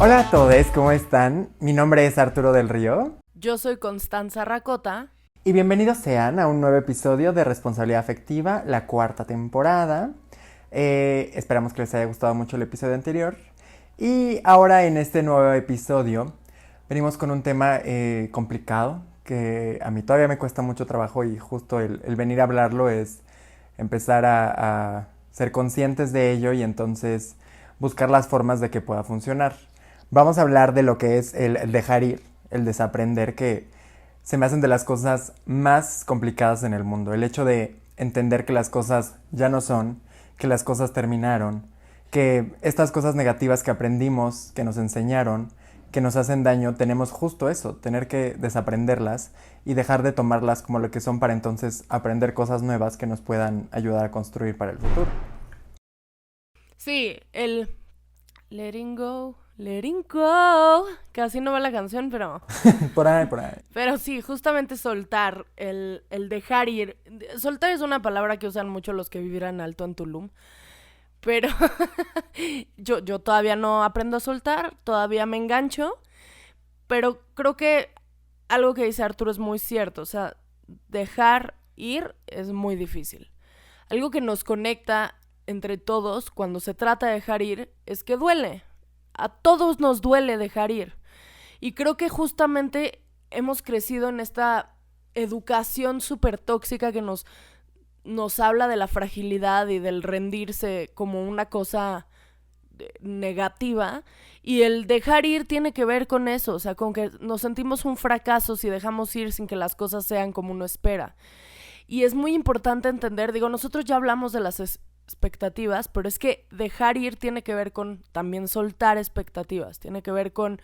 Hola a todos, ¿cómo están? Mi nombre es Arturo del Río. Yo soy Constanza Racota. Y bienvenidos sean a un nuevo episodio de Responsabilidad Afectiva, la 4ª temporada. Esperamos que les haya gustado mucho el episodio anterior. Y ahora en este nuevo episodio venimos con un tema complicado que a mí todavía me cuesta mucho trabajo y justo el venir a hablarlo es empezar a ser conscientes de ello y entonces buscar las formas de que pueda funcionar. Vamos a hablar de lo que es el dejar ir, el desaprender, que se me hacen de las cosas más complicadas en el mundo. El hecho de entender que las cosas ya no son, que las cosas terminaron, que estas cosas negativas que aprendimos, que nos enseñaron, que nos hacen daño, tenemos justo eso, tener que desaprenderlas y dejar de tomarlas como lo que son para entonces aprender cosas nuevas que nos puedan ayudar a construir para el futuro. Sí, el letting go, casi no va la canción, pero... Por ahí. Pero sí, justamente soltar, el dejar ir. Soltar es una palabra que usan mucho los que vivirán alto en Tulum. Pero yo todavía no aprendo a soltar, todavía me engancho. Pero creo que algo que dice Arturo es muy cierto. O sea, dejar ir es muy difícil. Algo que nos conecta entre todos cuando se trata de dejar ir es que duele. A todos nos duele dejar ir. Y creo que justamente hemos crecido en esta educación súper tóxica que nos habla de la fragilidad y del rendirse como una cosa negativa. Y el dejar ir tiene que ver con eso, o sea, con que nos sentimos un fracaso si dejamos ir sin que las cosas sean como uno espera. Y es muy importante entender, digo, nosotros ya hablamos de las expectativas, pero es que dejar ir tiene que ver con también soltar expectativas, tiene que ver con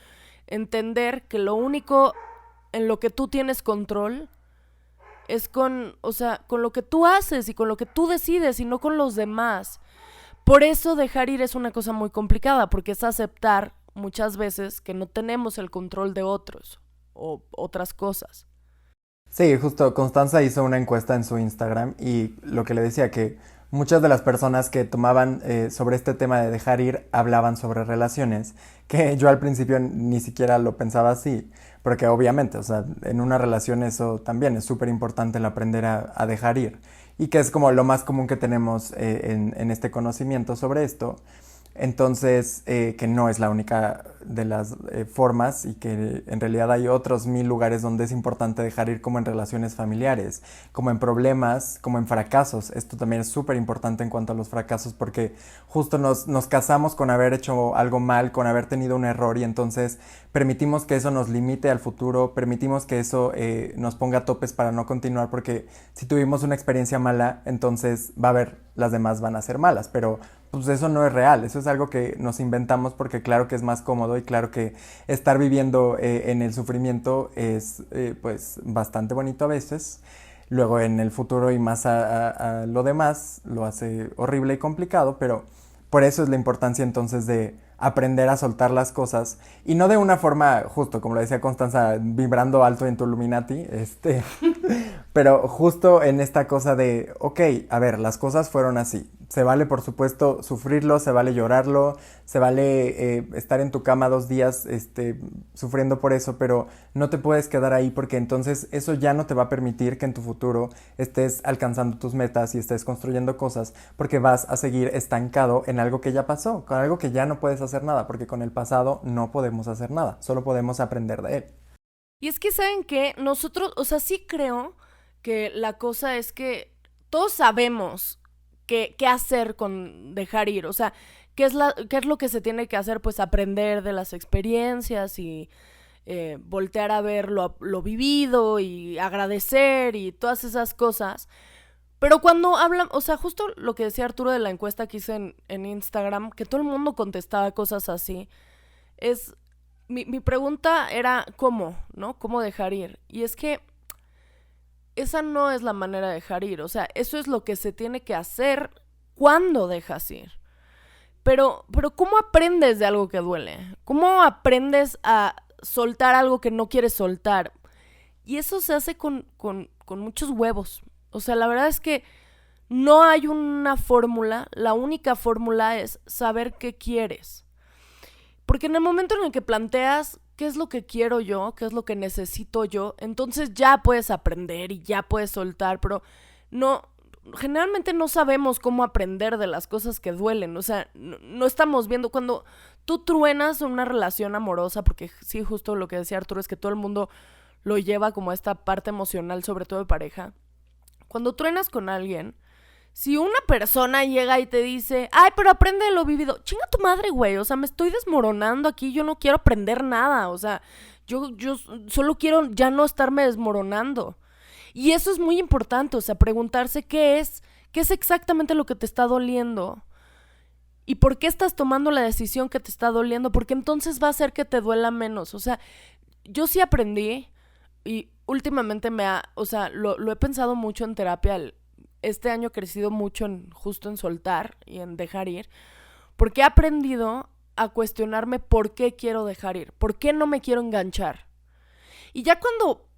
entender que lo único en lo que tú tienes control es con lo que tú haces y con lo que tú decides y no con los demás. Por eso dejar ir es una cosa muy complicada, porque es aceptar muchas veces que no tenemos el control de otros o otras cosas. Sí, justo Constanza hizo una encuesta en su Instagram y lo que le decía que muchas de las personas que tomaban sobre este tema de dejar ir hablaban sobre relaciones, que yo al principio ni siquiera lo pensaba así, porque obviamente, o sea, en una relación eso también es súper importante el aprender a dejar ir y que es como lo más común que tenemos en este conocimiento sobre esto. Entonces, que no es la única de las formas y que en realidad hay otros 1000 lugares donde es importante dejar ir, como en relaciones familiares, como en problemas, como en fracasos. Esto también es súper importante en cuanto a los fracasos porque justo nos casamos con haber hecho algo mal, con haber tenido un error y entonces permitimos que eso nos limite al futuro, permitimos que eso nos ponga topes para no continuar porque si tuvimos una experiencia mala, entonces va a haber, las demás van a ser malas, pero pues eso no es real, eso es algo que nos inventamos porque claro que es más cómodo y claro que estar viviendo en el sufrimiento es pues bastante bonito a veces. Luego en el futuro y más a lo demás lo hace horrible y complicado, pero por eso es la importancia entonces de aprender a soltar las cosas y no de una forma, justo como lo decía Constanza, vibrando alto en tu Illuminati, pero justo en esta cosa de, ok, a ver, las cosas fueron así. Se vale, por supuesto, sufrirlo, se vale llorarlo, se vale estar en tu cama 2 días sufriendo por eso, pero no te puedes quedar ahí porque entonces eso ya no te va a permitir que en tu futuro estés alcanzando tus metas y estés construyendo cosas porque vas a seguir estancado en algo que ya pasó, con algo que ya no puedes hacer nada, porque con el pasado no podemos hacer nada, solo podemos aprender de él. Y es que, ¿saben qué? Nosotros, o sea, sí creo que la cosa es que todos sabemos qué hacer con dejar ir. O sea, qué es lo que se tiene que hacer, pues aprender de las experiencias y voltear a ver lo vivido y agradecer y todas esas cosas. Pero cuando hablan, o sea, justo lo que decía Arturo de la encuesta que hice en Instagram, que todo el mundo contestaba cosas así, es... Mi pregunta era ¿cómo? ¿No? ¿Cómo dejar ir? Y es que esa no es la manera de dejar ir. O sea, eso es lo que se tiene que hacer cuando dejas ir. Pero ¿cómo aprendes de algo que duele? ¿Cómo aprendes a soltar algo que no quieres soltar? Y eso se hace con muchos huevos. O sea, la verdad es que no hay una fórmula. La única fórmula es saber qué quieres. Porque en el momento en el que planteas qué es lo que quiero yo, qué es lo que necesito yo, entonces ya puedes aprender y ya puedes soltar, pero no, generalmente no sabemos cómo aprender de las cosas que duelen. O sea, no estamos viendo cuando tú truenas una relación amorosa, porque sí, justo lo que decía Arturo es que todo el mundo lo lleva como a esta parte emocional, sobre todo de pareja. Cuando truenas con alguien, si una persona llega y te dice, ay, pero aprende de lo vivido, chinga tu madre, güey, o sea, me estoy desmoronando aquí, yo no quiero aprender nada, o sea, yo solo quiero ya no estarme desmoronando. Y eso es muy importante, o sea, preguntarse qué es exactamente lo que te está doliendo y por qué estás tomando la decisión que te está doliendo, porque entonces va a hacer que te duela menos. O sea, yo sí aprendí y últimamente o sea, lo he pensado mucho en terapia. Este año he crecido mucho justo en soltar y en dejar ir, porque he aprendido a cuestionarme por qué quiero dejar ir, por qué no me quiero enganchar. Y ya cuando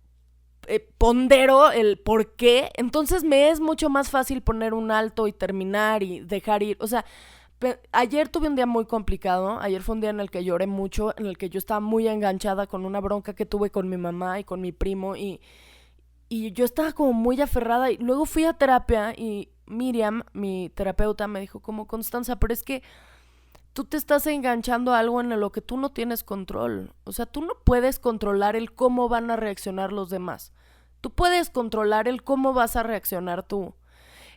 pondero el por qué, entonces me es mucho más fácil poner un alto y terminar y dejar ir. O sea, ayer tuve un día muy complicado. Ayer fue un día en el que lloré mucho, en el que yo estaba muy enganchada con una bronca que tuve con mi mamá y con mi primo, y yo estaba como muy aferrada. Y luego fui a terapia y Miriam, mi terapeuta, me dijo como, Constanza, pero es que tú te estás enganchando a algo en lo que tú no tienes control. O sea, tú no puedes controlar el cómo van a reaccionar los demás. Tú puedes controlar el cómo vas a reaccionar tú.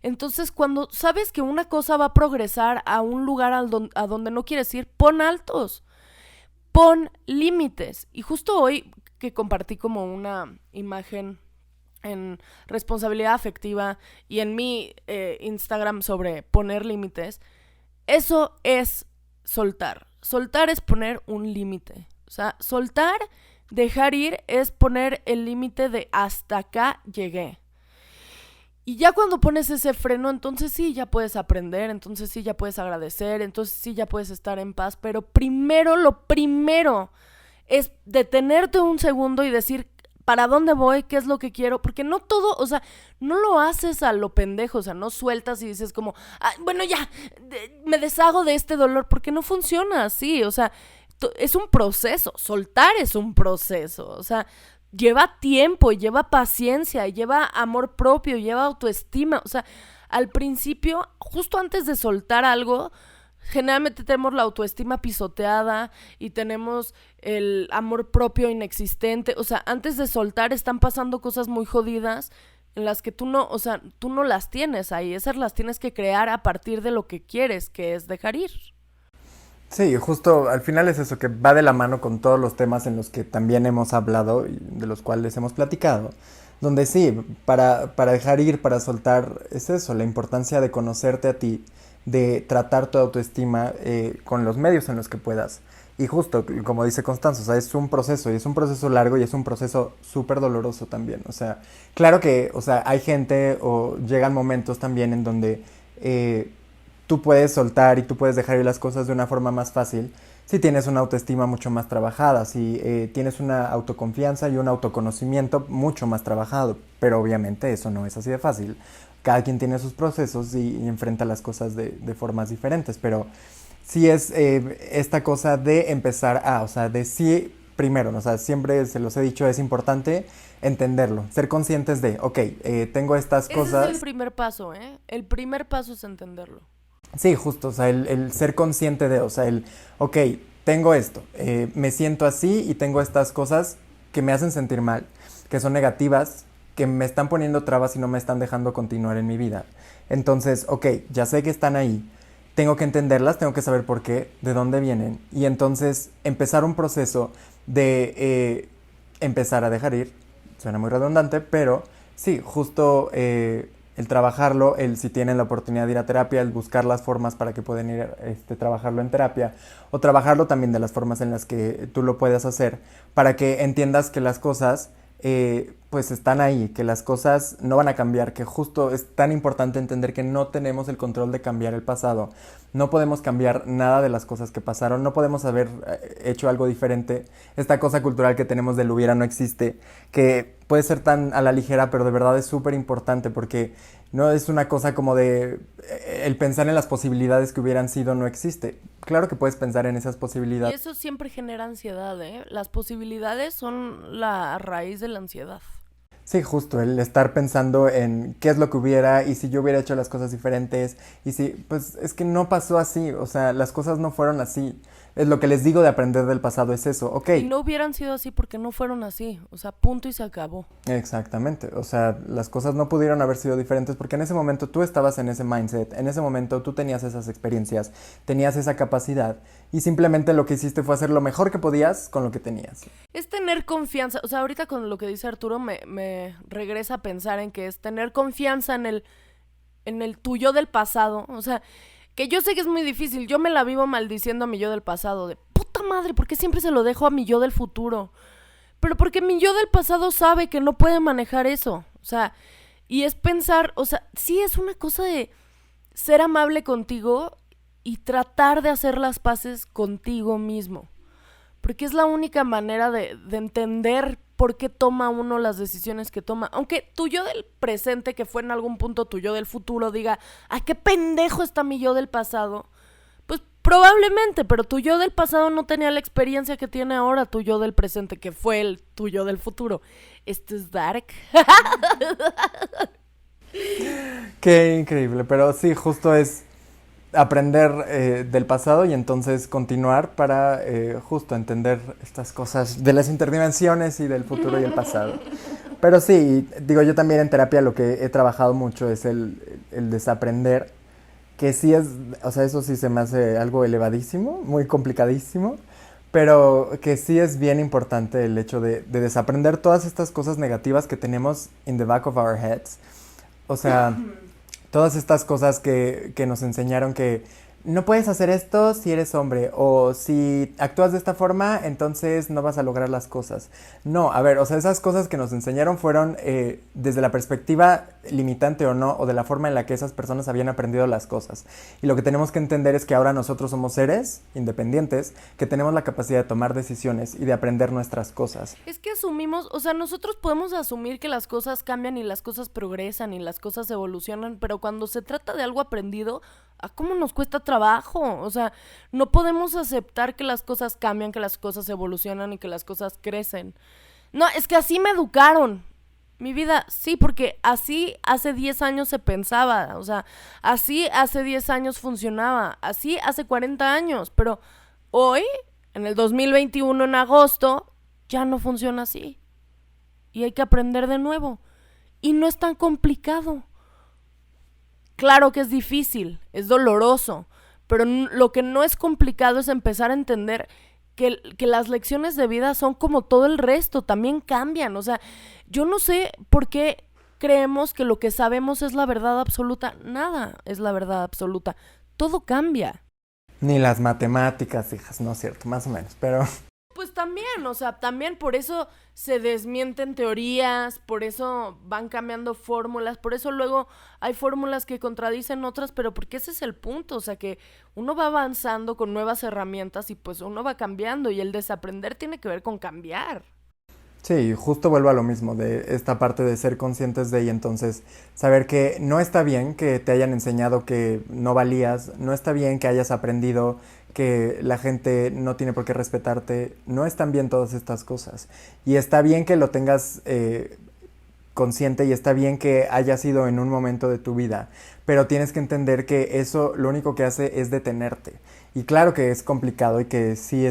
Entonces, cuando sabes que una cosa va a progresar a un lugar a donde no quieres ir, pon altos, pon límites. Y justo hoy que compartí como una imagen en responsabilidad afectiva y en mi Instagram sobre poner límites, eso es soltar. Soltar es poner un límite. O sea, soltar, dejar ir, es poner el límite de hasta acá llegué. Y ya cuando pones ese freno, entonces sí, ya puedes aprender, entonces sí, ya puedes agradecer, entonces sí, ya puedes estar en paz. Pero lo primero es detenerte un segundo y decir, ¿para dónde voy? ¿Qué es lo que quiero? Porque no todo, o sea, no lo haces a lo pendejo, o sea, no sueltas y dices como, bueno, ya, me deshago de este dolor, porque no funciona así. O sea, es un proceso, soltar es un proceso, o sea, lleva tiempo, lleva paciencia, lleva amor propio, lleva autoestima. O sea, al principio, justo antes de soltar algo, generalmente tenemos la autoestima pisoteada y tenemos el amor propio inexistente. O sea, antes de soltar están pasando cosas muy jodidas en las que tú no las tienes ahí. Esas las tienes que crear a partir de lo que quieres, que es dejar ir. Sí, justo al final es eso, que va de la mano con todos los temas en los que también hemos hablado y de los cuales hemos platicado, donde sí, para dejar ir, para soltar, es eso, la importancia de conocerte a ti, de tratar tu autoestima con los medios en los que puedas. Y justo, como dice Constanza, o sea, es un proceso, y es un proceso largo y es un proceso súper doloroso también. O sea, claro que, o sea, hay gente o llegan momentos también en donde tú puedes soltar y tú puedes dejar ir las cosas de una forma más fácil si tienes una autoestima mucho más trabajada, si tienes una autoconfianza y un autoconocimiento mucho más trabajado. Pero obviamente eso no es así de fácil. Cada quien tiene sus procesos y enfrenta las cosas de formas diferentes, pero sí es esta cosa de empezar o sea, de sí, primero, ¿no? O sea, siempre se los he dicho, es importante entenderlo, ser conscientes de, ok, tengo estas cosas. Ese es el primer paso, ¿eh? El primer paso es entenderlo. Sí, justo, o sea, el ser consciente de, o sea, ok, tengo esto, me siento así y tengo estas cosas que me hacen sentir mal, que son negativas, que me están poniendo trabas y no me están dejando continuar en mi vida. Entonces, ok, ya sé que están ahí, tengo que entenderlas, tengo que saber por qué, de dónde vienen, y entonces empezar un proceso de empezar a dejar ir. Suena muy redundante, pero sí, justo el trabajarlo, si tienen la oportunidad de ir a terapia, el buscar las formas para que puedan ir trabajarlo en terapia, o trabajarlo también de las formas en las que tú lo puedas hacer, para que entiendas que las cosas pues están ahí, que las cosas no van a cambiar, que justo es tan importante entender que no tenemos el control de cambiar el pasado, no podemos cambiar nada de las cosas que pasaron, no podemos haber hecho algo diferente. Esta cosa cultural que tenemos del hubiera no existe, que puede ser tan a la ligera, pero de verdad es súper importante, porque no es una cosa como de el pensar en las posibilidades que hubieran sido, no existe. claro que puedes pensar en esas Y posibilidades. eso siempre genera ansiedad, ¿eh? Las posibilidades son la raíz de la ansiedad. Sí, justo, el estar pensando en qué es lo que hubiera y si yo hubiera hecho las cosas diferentes y si, pues es que no pasó así, o sea, las cosas no fueron así. Es lo que les digo de aprender del pasado es eso, ok, Y no hubieran sido así porque no fueron así. O sea, punto y se acabó. exactamente, o sea, las cosas no pudieron haber sido diferentes porque en ese momento tú estabas en ese mindset, en ese momento tú tenías esas experiencias, tenías esa capacidad y simplemente lo que hiciste fue hacer lo mejor que podías con lo que tenías. Es tener confianza. O sea, ahorita con lo que dice Arturo me regresa a pensar en que es tener confianza en el tuyo del pasado. O sea, que yo sé que es muy difícil. Yo me la vivo maldiciendo a mi yo del pasado. De puta madre, ¿por qué siempre se lo dejo a mi yo del futuro? Pero porque mi yo del pasado sabe que no puede manejar eso. O sea, y es pensar, o sea, sí es una cosa de ser amable contigo y tratar de hacer las paces contigo mismo. Porque es la única manera de entender por qué toma uno las decisiones que toma. Aunque tu yo del presente, que fue en algún punto tu yo del futuro, diga, ay, qué pendejo está mi yo del pasado. Pues probablemente, pero tu yo del pasado no tenía la experiencia que tiene ahora tu yo del presente, que fue el tu yo del futuro. Esto es dark. Qué increíble, pero sí, justo es aprender del pasado y entonces continuar para justo entender estas cosas de las interdimensiones y del futuro y el pasado. Pero sí, digo, yo también en terapia lo que he trabajado mucho es el desaprender, que sí es, o sea, eso sí se me hace algo elevadísimo, muy complicadísimo, pero que sí es bien importante el hecho de desaprender todas estas cosas negativas que tenemos in the back of our heads. O sea, todas estas cosas que nos enseñaron que no puedes hacer esto si eres hombre o si actúas de esta forma, entonces no vas a lograr las cosas. No, a ver, o sea, esas cosas que nos enseñaron fueron desde la perspectiva limitante o no, o de la forma en la que esas personas habían aprendido las cosas. Y lo que tenemos que entender es que ahora nosotros somos seres independientes, que tenemos la capacidad de tomar decisiones y de aprender nuestras cosas. Es que asumimos, o sea, nosotros podemos asumir que las cosas cambian y las cosas progresan y las cosas evolucionan, pero cuando se trata de algo aprendido, ¿a cómo nos cuesta trabajo? O sea, no podemos aceptar que las cosas cambian, que las cosas evolucionan y que las cosas crecen. No, es que así me educaron. Mi vida, sí, porque así hace 10 años se pensaba, o sea, así hace 10 años funcionaba, así hace 40 años, pero hoy, en el 2021, en agosto, ya no funciona así. Y hay que aprender de nuevo. Y no es tan complicado. Claro que es difícil, es doloroso, pero lo que no es complicado es empezar a entender que las lecciones de vida son como todo el resto, también cambian. O sea, yo no sé por qué creemos que lo que sabemos es la verdad absoluta. Nada es la verdad absoluta. Todo cambia. Ni las matemáticas, hijas, no es cierto, más o menos, pero Pues también, o sea, también por eso se desmienten teorías, por eso van cambiando fórmulas, por eso luego hay fórmulas que contradicen otras, pero porque ese es el punto, o sea, que uno va avanzando con nuevas herramientas y pues uno va cambiando y el desaprender tiene que ver con cambiar. sí, justo vuelvo a lo mismo, de esta parte de ser conscientes de y entonces saber que no está bien que te hayan enseñado que no valías, no está bien que hayas aprendido que la gente no tiene por qué respetarte, no están bien todas estas cosas. Y está bien que lo tengas consciente y está bien que haya sido en un momento de tu vida, pero tienes que entender que eso lo único que hace es detenerte. Y claro que es complicado y que sí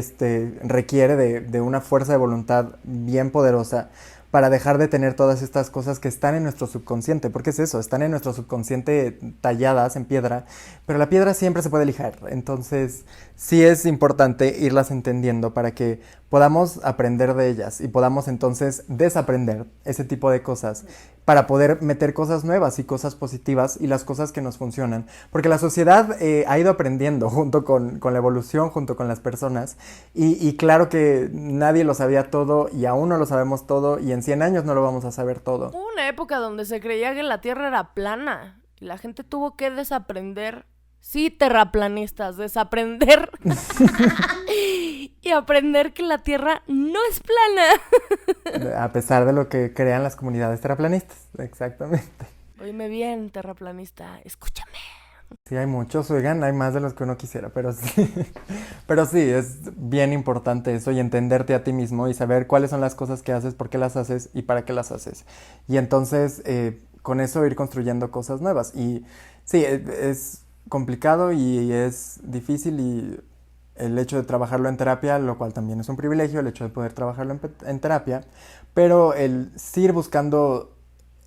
requiere de una fuerza de voluntad bien poderosa para dejar de tener todas estas cosas que están en nuestro subconsciente, porque es eso, están en nuestro subconsciente talladas en piedra, pero la piedra siempre se puede lijar, entonces sí es importante irlas entendiendo para que podamos aprender de ellas y podamos entonces desaprender ese tipo de cosas para poder meter cosas nuevas y cosas positivas y las cosas que nos funcionan. Porque la sociedad ha ido aprendiendo junto con la evolución, junto con las personas. Y claro que nadie lo sabía todo y aún no lo sabemos todo y en 100 años no lo vamos a saber todo. Hubo una época donde se creía que la Tierra era plana y la gente tuvo que desaprender. Sí, terraplanistas, desaprender y aprender que la Tierra no es plana. A pesar de lo que crean las comunidades terraplanistas, exactamente. Oíme bien, terraplanista, escúchame. Sí, hay muchos, oigan, hay más de los que uno quisiera, pero sí, pero sí, es bien importante eso y entenderte a ti mismo y saber cuáles son las cosas que haces, por qué las haces y para qué las haces. Y entonces, con eso ir construyendo cosas nuevas. Y sí, es complicado y es difícil y el hecho de trabajarlo en terapia, lo cual también es un privilegio, el hecho de poder trabajarlo en terapia, pero el sí ir buscando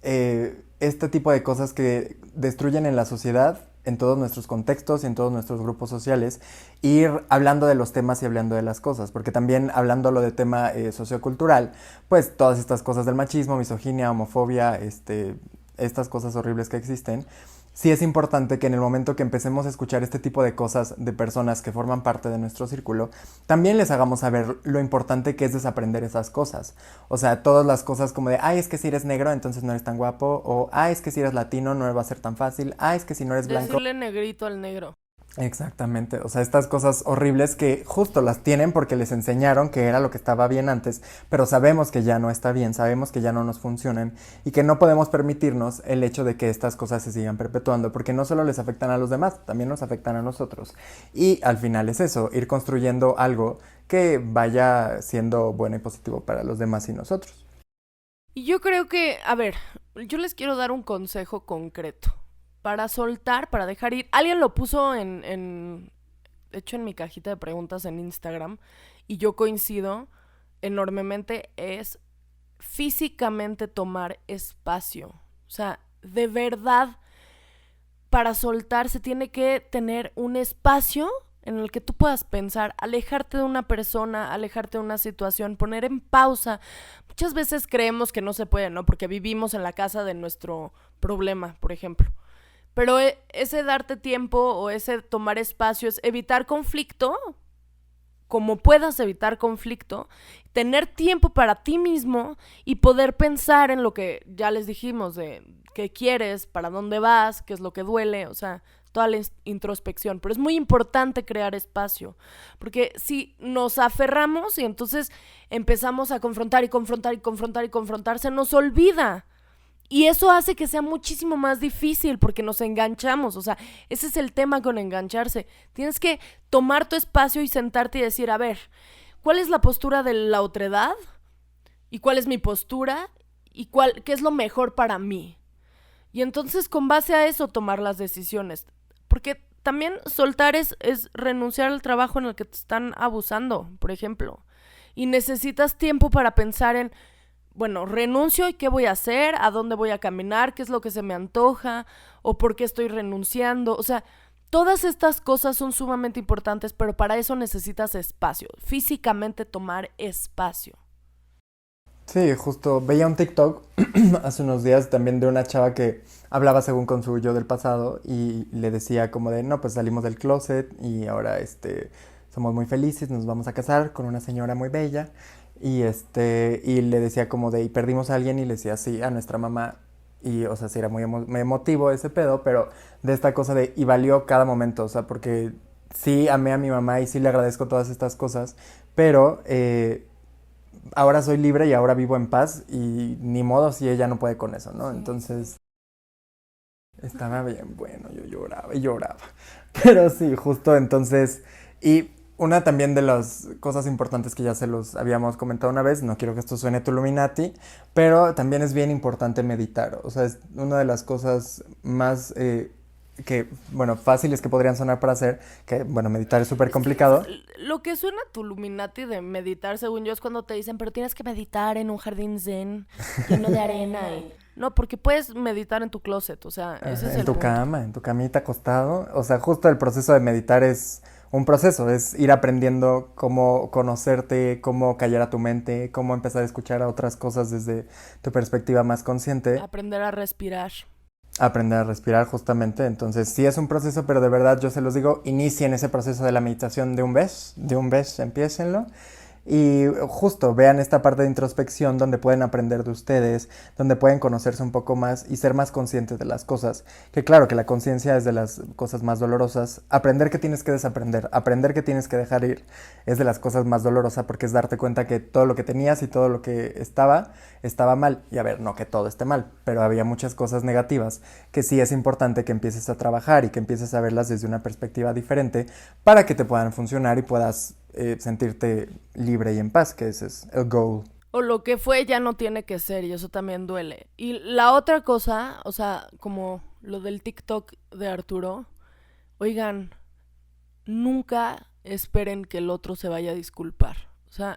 este tipo de cosas que destruyen en la sociedad, en todos nuestros contextos y en todos nuestros grupos sociales, ir hablando de los temas y hablando de las cosas, porque también hablándolo de tema sociocultural, pues todas estas cosas del machismo, misoginia, homofobia, estas cosas horribles que existen, sí es importante que en el momento que empecemos a escuchar este tipo de cosas de personas que forman parte de nuestro círculo, también les hagamos saber lo importante que es desaprender esas cosas. O sea, todas las cosas como de, ay, es que si eres negro, entonces no eres tan guapo, o ay, es que si eres latino no va a ser tan fácil, ay, es que si no eres blanco. Decirle negrito al negro. Exactamente, o sea, estas cosas horribles que justo las tienen porque les enseñaron que era lo que estaba bien antes, pero sabemos que ya no está bien, sabemos que ya no nos funcionan y que no podemos permitirnos el hecho de que estas cosas se sigan perpetuando, porque no solo les afectan a los demás, también nos afectan a nosotros. Y al final es eso, ir construyendo algo que vaya siendo bueno y positivo para los demás y nosotros. Y yo creo que, a ver, yo les quiero dar un consejo concreto. Para soltar, para dejar ir. Alguien lo puso de hecho, en mi cajita de preguntas en Instagram, y yo coincido enormemente, es físicamente tomar espacio. O sea, de verdad, para soltar se tiene que tener un espacio en el que tú puedas pensar, alejarte de una persona, alejarte de una situación, poner en pausa. Muchas veces creemos que no se puede, ¿no? Porque vivimos en la casa de nuestro problema, por ejemplo. Pero ese darte tiempo o ese tomar espacio es evitar conflicto, como puedas evitar conflicto, tener tiempo para ti mismo y poder pensar en lo que ya les dijimos, de qué quieres, para dónde vas, qué es lo que duele, o sea, toda la introspección. Pero es muy importante crear espacio, porque si nos aferramos y entonces empezamos a confrontar y confrontar y confrontar y confrontar, se nos olvida. Y eso hace que sea muchísimo más difícil porque nos enganchamos. O sea, ese es el tema con engancharse. Tienes que tomar tu espacio y sentarte y decir, a ver, ¿cuál es la postura de la otredad? ¿Y cuál es mi postura? ¿Y qué es lo mejor para mí? Y entonces con base a eso tomar las decisiones. Porque también soltar es renunciar al trabajo en el que te están abusando, por ejemplo. Y necesitas tiempo para pensar en, bueno, renuncio y qué voy a hacer, a dónde voy a caminar, qué es lo que se me antoja o por qué estoy renunciando. O sea, todas estas cosas son sumamente importantes, pero para eso necesitas espacio, físicamente tomar espacio. Sí, justo veía un TikTok hace unos días también de una chava que hablaba según con su yo del pasado y le decía como de, no, pues salimos del closet y ahora somos muy felices, nos vamos a casar con una señora muy bella y le decía como de, y perdimos a alguien y le decía sí a nuestra mamá y o sea, sí era muy emotivo ese pedo, pero de esta cosa de, y valió cada momento, o sea, porque sí amé a mi mamá y sí le agradezco todas estas cosas, pero ahora soy libre y ahora vivo en paz y ni modo si ella no puede con eso, ¿no? Sí. Entonces estaba bien bueno, yo lloraba y lloraba. Pero sí, justo entonces, y una también de las cosas importantes que ya se los habíamos comentado una vez, no quiero que esto suene tu Illuminati, pero también es bien importante meditar, o sea, es una de las cosas más bueno, fáciles que podrían sonar para hacer, que bueno, meditar es súper complicado. Lo que suena a tu Illuminati de meditar, según yo, es cuando te dicen, pero tienes que meditar en un jardín zen lleno de arena. No, porque puedes meditar en tu closet, o sea, ese es En el tu punto. cama, en tu camita acostado. O sea, justo el proceso de meditar es un proceso, es ir aprendiendo cómo conocerte, cómo callar a tu mente, cómo empezar a escuchar a otras cosas desde tu perspectiva más consciente, Aprender a respirar. aprender a respirar justamente. Entonces, sí es un proceso, pero de verdad yo se los digo, inicien ese proceso de la meditación de un mes, empiécenlo. Y justo vean esta parte de introspección donde pueden aprender de ustedes, donde pueden conocerse un poco más y ser más conscientes de las cosas. Que claro, que la conciencia es de las cosas más dolorosas. Aprender que tienes que desaprender, aprender que tienes que dejar ir, es de las cosas más dolorosas porque es darte cuenta que todo lo que tenías y todo lo que estaba mal. Y a ver, no que todo esté mal, pero había muchas cosas negativas que sí es importante que empieces a trabajar y que empieces a verlas desde una perspectiva diferente para que te puedan funcionar y puedas sentirte libre y en paz, que ese es el goal. O lo que fue ya no tiene que ser y eso también duele. Y la otra cosa, o sea, como lo del TikTok de Arturo, oigan, nunca esperen que el otro se vaya a disculpar. O sea,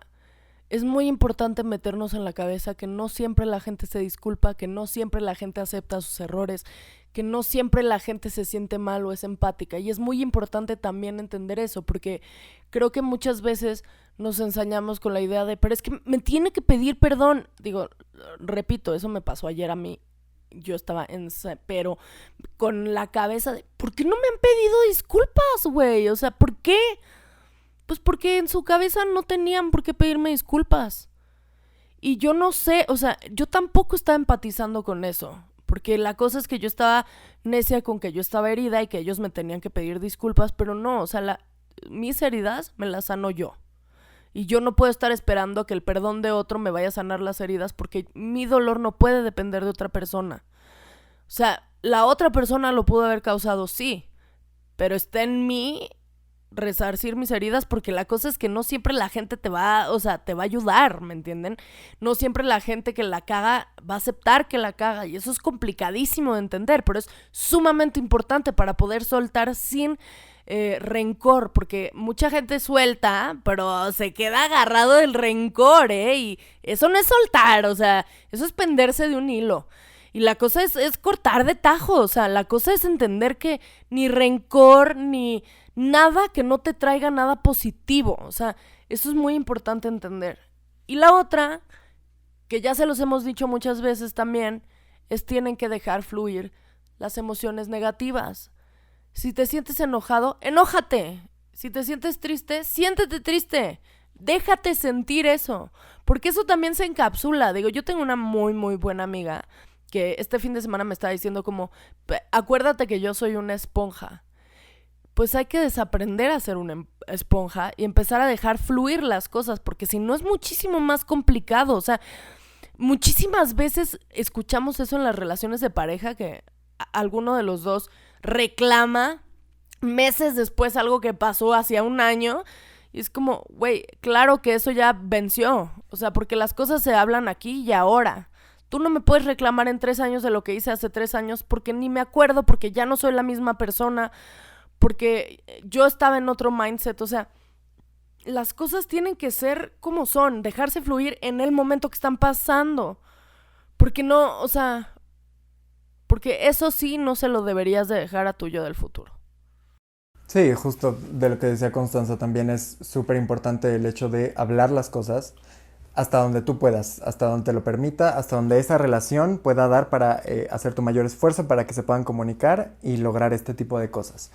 es muy importante meternos en la cabeza que no siempre la gente se disculpa, que no siempre la gente acepta sus errores, que no siempre la gente se siente mal o es empática. Y es muy importante también entender eso, porque creo que muchas veces nos ensañamos con la idea de, pero es que me tiene que pedir perdón. Digo, repito, eso me pasó ayer a mí. Yo estaba pero con la cabeza de, ¿por qué no me han pedido disculpas, güey? O sea, ¿por qué? Pues porque en su cabeza no tenían por qué pedirme disculpas. Y yo no sé, o sea, yo tampoco estaba empatizando con eso. Porque la cosa es que yo estaba necia con que yo estaba herida y que ellos me tenían que pedir disculpas, pero no, o sea, mis heridas me las sano yo. Y yo no puedo estar esperando que el perdón de otro me vaya a sanar las heridas porque mi dolor no puede depender de otra persona. O sea, la otra persona lo pudo haber causado, sí, pero está en mí resarcir mis heridas porque la cosa es que no siempre la gente te va, o sea, te va a ayudar, ¿me entienden? No siempre la gente que la caga va a aceptar que la caga y eso es complicadísimo de entender, pero es sumamente importante para poder soltar sin rencor, porque mucha gente suelta, pero se queda agarrado del rencor, y eso no es soltar, o sea, eso es penderse de un hilo. Y la cosa es cortar de tajo, o sea, la cosa es entender que ni rencor, ni nada que no te traiga nada positivo, o sea, eso es muy importante entender. Y la otra, que ya se los hemos dicho muchas veces también, es tienen que dejar fluir las emociones negativas. Si te sientes enojado, enójate. Si te sientes triste, siéntete triste. Déjate sentir eso, porque eso también se encapsula. Digo, yo tengo una muy, muy buena amiga que este fin de semana me estaba diciendo como, acuérdate que yo soy una esponja. Pues hay que desaprender a ser una esponja y empezar a dejar fluir las cosas, porque si no es muchísimo más complicado. O sea, muchísimas veces escuchamos eso en las relaciones de pareja, que alguno de los dos reclama meses después algo que pasó hacía un año. Y es como, güey, claro que eso ya venció. O sea, porque las cosas se hablan aquí y ahora. Tú no me puedes reclamar en 3 años de lo que hice hace 3 años porque ni me acuerdo, porque ya no soy la misma persona, porque yo estaba en otro mindset. O sea, las cosas tienen que ser como son, dejarse fluir en el momento que están pasando. Porque no, o sea, porque eso sí no se lo deberías de dejar a tu yo del futuro. Sí, justo de lo que decía Constanza también es súper importante el hecho de hablar las cosas hasta donde tú puedas, hasta donde te lo permita, hasta donde esa relación pueda dar para hacer tu mayor esfuerzo para que se puedan comunicar y lograr este tipo de cosas.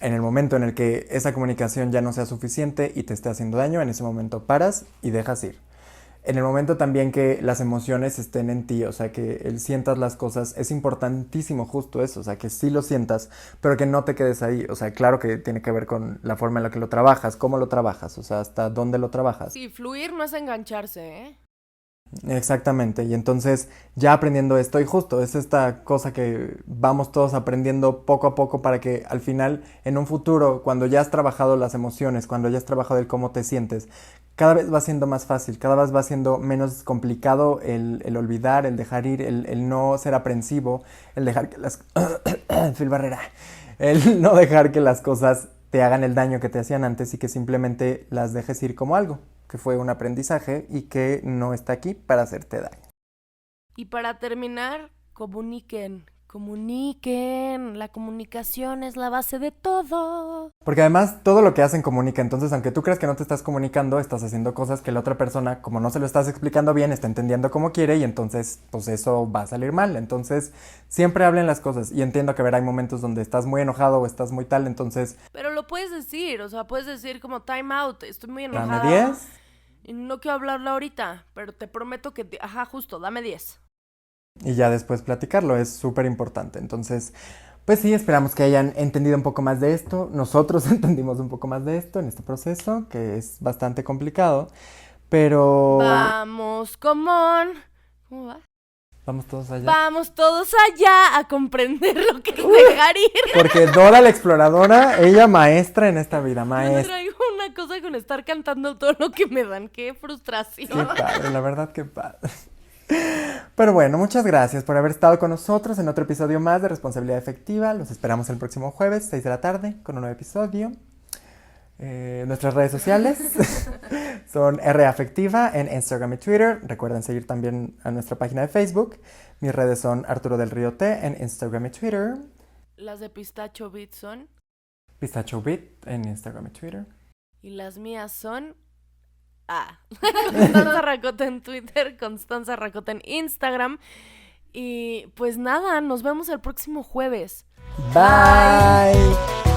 En el momento en el que esa comunicación ya no sea suficiente y te esté haciendo daño, en ese momento paras y dejas ir. En el momento también que las emociones estén en ti, o sea, que sientas las cosas, es importantísimo justo eso, o sea, que sí lo sientas, pero que no te quedes ahí. O sea, claro que tiene que ver con la forma en la que lo trabajas, cómo lo trabajas, o sea, hasta dónde lo trabajas. Sí, fluir no es engancharse, ¿eh? Exactamente, y entonces ya aprendiendo esto, y justo es esta cosa que vamos todos aprendiendo poco a poco para que al final, en un futuro, cuando ya has trabajado las emociones, cuando ya has trabajado el cómo te sientes, cada vez va siendo más fácil, cada vez va siendo menos complicado el olvidar, el dejar ir, el no ser aprensivo, el dejar que las... Phil Barrera. El no dejar que las cosas te hagan el daño que te hacían antes y que simplemente las dejes ir como algo, que fue un aprendizaje y que no está aquí para hacerte daño. Y para terminar, comuniquen. La comunicación es la base de todo. Porque además todo lo que hacen comunica, entonces aunque tú creas que no te estás comunicando, estás haciendo cosas que la otra persona, como no se lo estás explicando bien, está entendiendo como quiere y entonces pues eso va a salir mal. Entonces siempre hablen las cosas y entiendo que hay momentos donde estás muy enojado o estás muy tal, entonces... Pero lo puedes decir, o sea, puedes decir como time out, estoy muy enojada. Dame 10. Y no quiero hablarlo ahorita, pero te prometo que, ajá, justo, dame 10. Y ya después platicarlo, es súper importante. Entonces, pues sí, esperamos que hayan entendido un poco más de esto. Nosotros entendimos un poco más de esto en este proceso, que es bastante complicado, pero Vamos, comón. ¿Cómo va? vamos todos allá. Vamos todos allá a comprender lo que es dejar ir. Porque Dora la exploradora, ella maestra en esta vida, Yo maestra. traigo una cosa con estar cantando todo lo que me dan. Qué frustración. Qué padre, la verdad que padre. Pero bueno, muchas gracias por haber estado con nosotros en otro episodio más de Responsabilidad Efectiva. Los esperamos el próximo jueves, 6 de la tarde, con un nuevo episodio. Nuestras redes sociales son Rafectiva en Instagram y Twitter. Recuerden seguir también a nuestra página de Facebook. Mis redes son Arturo del Río T en Instagram y Twitter. Las de Pistacho Beat son. Pistacho Beat en Instagram y Twitter. Y las mías son. Constanza Racota en Twitter, Constanza Racota en Instagram. Y pues nada, nos vemos el próximo jueves. Bye.